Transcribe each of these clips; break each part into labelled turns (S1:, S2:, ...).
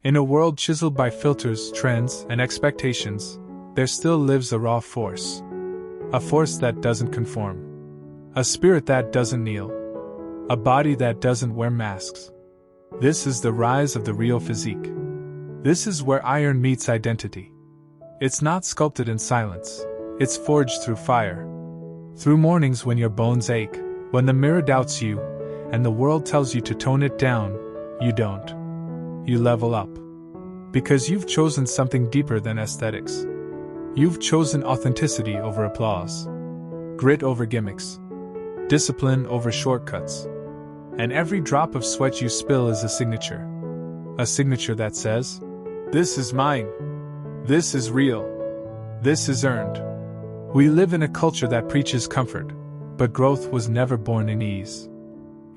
S1: In a world chiseled by filters, trends, and expectations, there still lives a raw force. A force that doesn't conform. A spirit that doesn't kneel. A body that doesn't wear masks. This is the rise of the real physique. This is where iron meets identity. It's not sculpted in silence. It's forged through fire. Through mornings when your bones ache, when the mirror doubts you, and the world tells you to tone it down, you don't. You level up. Because you've chosen something deeper than aesthetics. You've chosen authenticity over applause. Grit over gimmicks. Discipline over shortcuts. And every drop of sweat you spill is a signature. A signature that says, "This is mine. This is real. This is earned." We live in a culture that preaches comfort, but growth was never born in ease.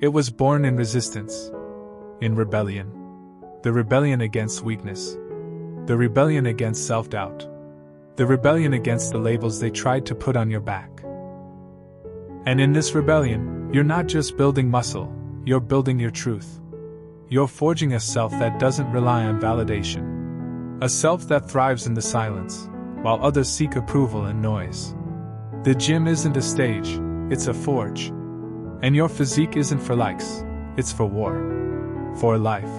S1: It was born in resistance. In rebellion. The rebellion against weakness. The rebellion against self-doubt. The rebellion against the labels they tried to put on your back. And in this rebellion, you're not just building muscle, you're building your truth. You're forging a self that doesn't rely on validation. A self that thrives in the silence, while others seek approval and noise. The gym isn't a stage, it's a forge. And your physique isn't for likes, it's for war. For life.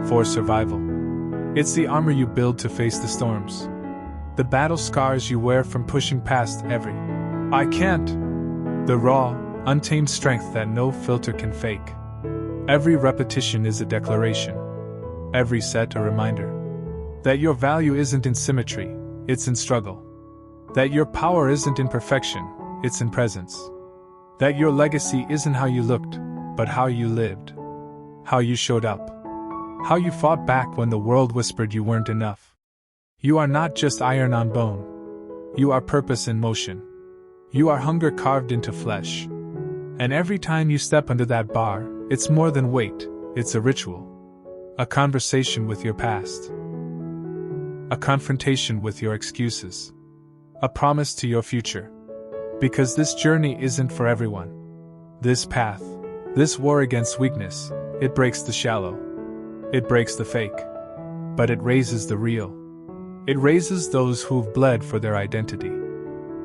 S1: For survival. It's the armor you build to face the storms. The battle scars you wear from pushing past every "I can't." The raw, untamed strength that no filter can fake. Every repetition is a declaration. Every set a reminder. That your value isn't in symmetry, it's in struggle. That your power isn't in perfection, it's in presence. That your legacy isn't how you looked, but how you lived. How you showed up. How you fought back when the world whispered you weren't enough. You are not just iron on bone. You are purpose in motion. You are hunger carved into flesh. And every time you step under that bar, it's more than weight, it's a ritual. A conversation with your past. A confrontation with your excuses. A promise to your future. Because this journey isn't for everyone. This path, this war against weakness, it breaks the shallow. It breaks the fake. But it raises the real. It raises those who've bled for their identity.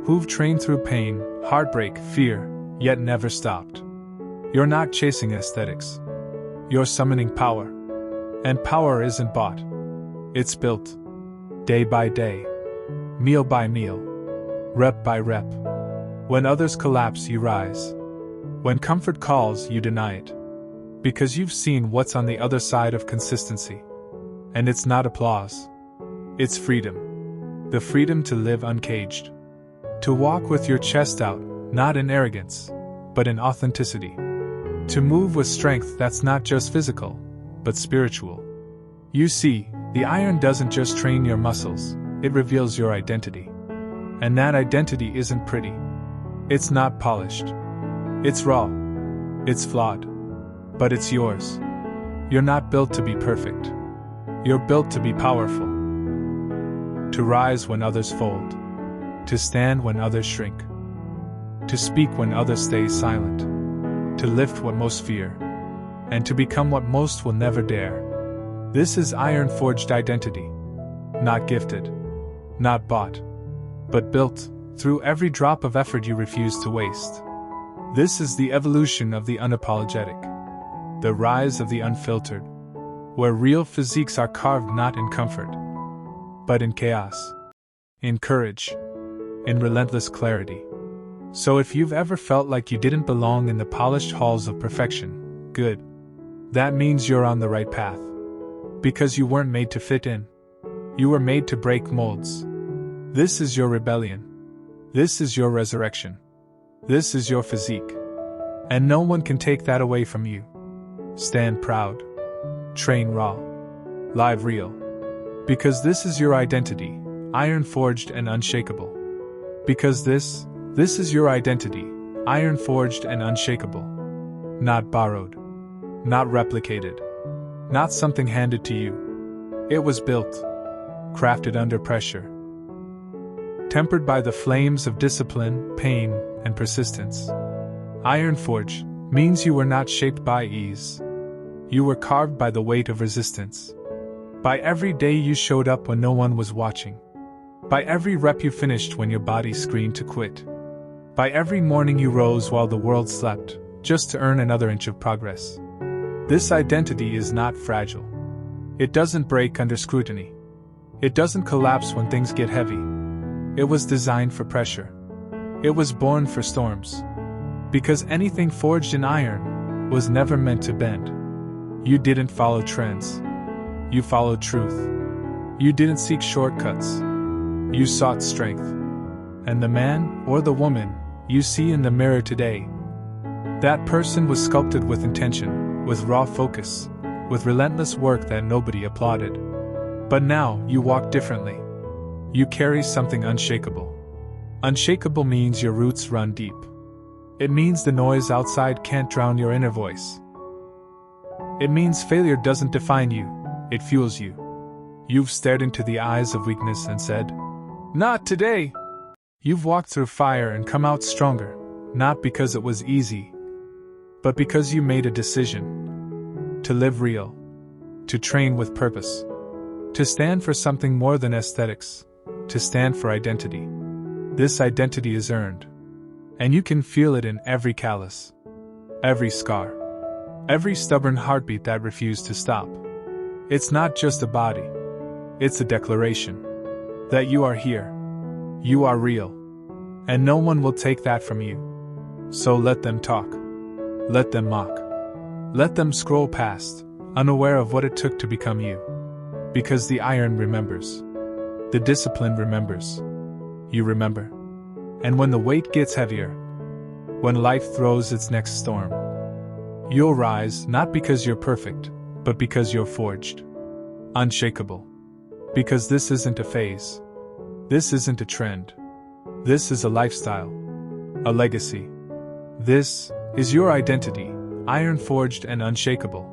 S1: Who've trained through pain, heartbreak, fear, yet never stopped. You're not chasing aesthetics. You're summoning power. And power isn't bought. It's built. Day by day. Meal by meal. Rep by rep. When others collapse, you rise. When comfort calls, you deny it. Because you've seen what's on the other side of consistency. And it's not applause. It's freedom. The freedom to live uncaged. To walk with your chest out, not in arrogance, but in authenticity. To move with strength that's not just physical, but spiritual. You see, the iron doesn't just train your muscles, it reveals your identity. And that identity isn't pretty. It's not polished. It's raw. It's flawed. But it's yours. You're not built to be perfect. You're built to be powerful. To rise when others fold. To stand when others shrink. To speak when others stay silent. To lift what most fear. And to become what most will never dare. This is iron-forged identity. Not gifted. Not bought. But built, through every drop of effort you refuse to waste. This is the evolution of the unapologetic. The rise of the unfiltered. Where real physiques are carved not in comfort, but in chaos. In courage. In relentless clarity. So if you've ever felt like you didn't belong in the polished halls of perfection, good. That means you're on the right path. Because you weren't made to fit in. You were made to break molds. This is your rebellion. This is your resurrection. This is your physique. And no one can take that away from you. Stand proud. Train raw. Live real. Because this is your identity, iron-forged and unshakable. Because this is your identity, iron-forged and unshakable. Not borrowed. Not replicated. Not something handed to you. It was built. Crafted under pressure. Tempered by the flames of discipline, pain, and persistence. Iron-forged means you were not shaped by ease. You were carved by the weight of resistance. By every day you showed up when no one was watching. By every rep you finished when your body screamed to quit. By every morning you rose while the world slept, just to earn another inch of progress. This identity is not fragile. It doesn't break under scrutiny. It doesn't collapse when things get heavy. It was designed for pressure. It was born for storms. Because anything forged in iron was never meant to bend. You didn't follow trends. You followed truth. You didn't seek shortcuts. You sought strength. And the man, or the woman, you see in the mirror today, that person was sculpted with intention, with raw focus, with relentless work that nobody applauded. But now, you walk differently. You carry something unshakable. Unshakable means your roots run deep. It means the noise outside can't drown your inner voice. It means failure doesn't define you, it fuels you. You've stared into the eyes of weakness and said, "Not today!" You've walked through fire and come out stronger, not because it was easy, but because you made a decision. To live real. To train with purpose. To stand for something more than aesthetics. To stand for identity. This identity is earned. And you can feel it in every callus. Every scar. Every stubborn heartbeat that refused to stop. It's not just a body. It's a declaration. That you are here. You are real. And no one will take that from you. So let them talk. Let them mock. Let them scroll past, unaware of what it took to become you. Because the iron remembers. The discipline remembers. You remember. And when the weight gets heavier, when life throws its next storm, you'll rise not because you're perfect, but because you're forged. Unshakable. Because this isn't a phase. This isn't a trend. This is a lifestyle. A legacy. This is your identity, iron forged and unshakable.